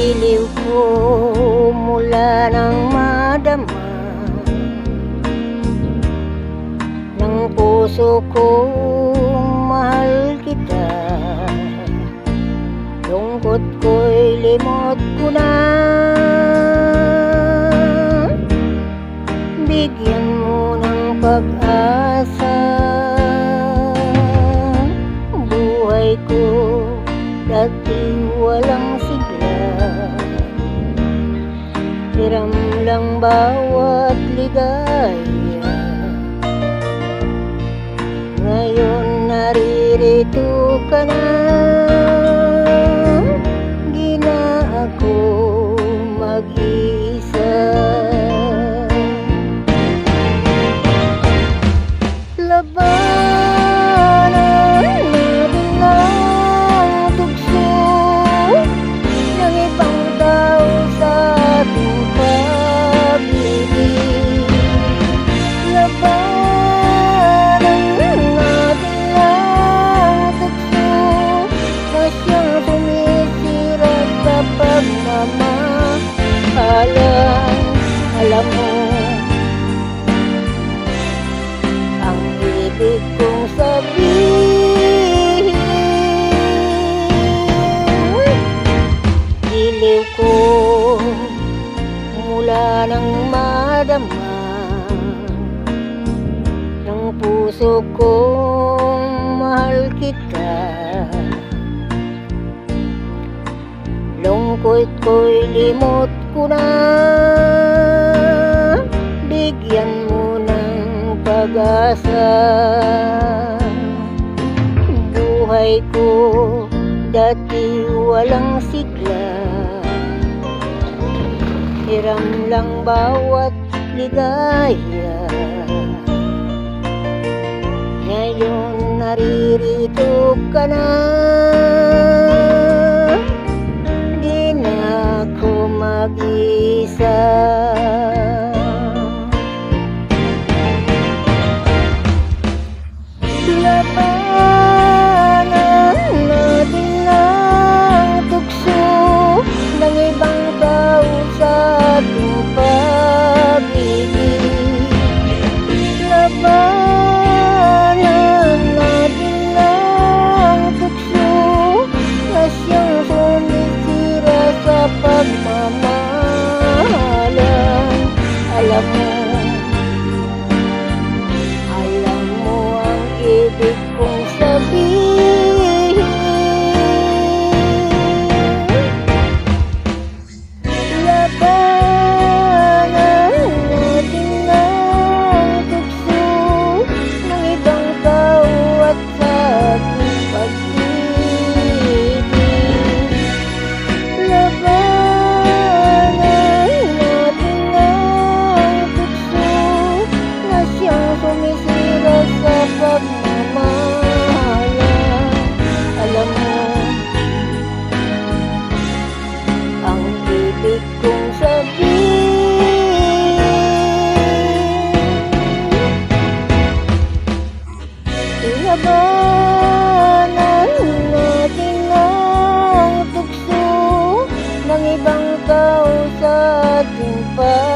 Giliw ko mula nang madama ng puso kong mahal kita. Lungkot ko'y limot ko na. Bigyan mo ng pag-asa buhay ko, dati walang sigla. Hiram lang bawat ligaya. Ngayon naririto ka na. Di na ako mag-isa. Labanan natin ang tukso ng ibang tao sa ating pag-ibig. Labanan natin ang tukso na siyang sumisira sa pagmamahalan. Alam mo ang ibig kong sabihin. Giliw ko mula nang madama ng puso kong mahal kita. Lungkot ko'y limot ko na. Bigyan mo ng pag-asa buhay ko, dati walang sigla. Hiram lang bawat ligaya. Ngayon naririto ka na. Di na ako mag-isa. Labanan natin ang tukso ng ibang tao sa ating pag-ibig. Labanan natin ang tukso na siyang sumisira sa pagmamahalan. Alam mo ang ibig kong sabihin. Labanan natin ang tukso ng ibang tao at sa ating pag-ibig. Labanan natin ang tukso na siyang sumisira sa pagmamahalan. Alam mo ang ibig kong sabihin. Labanan natin ang tukso ng ibang tao sa ating pag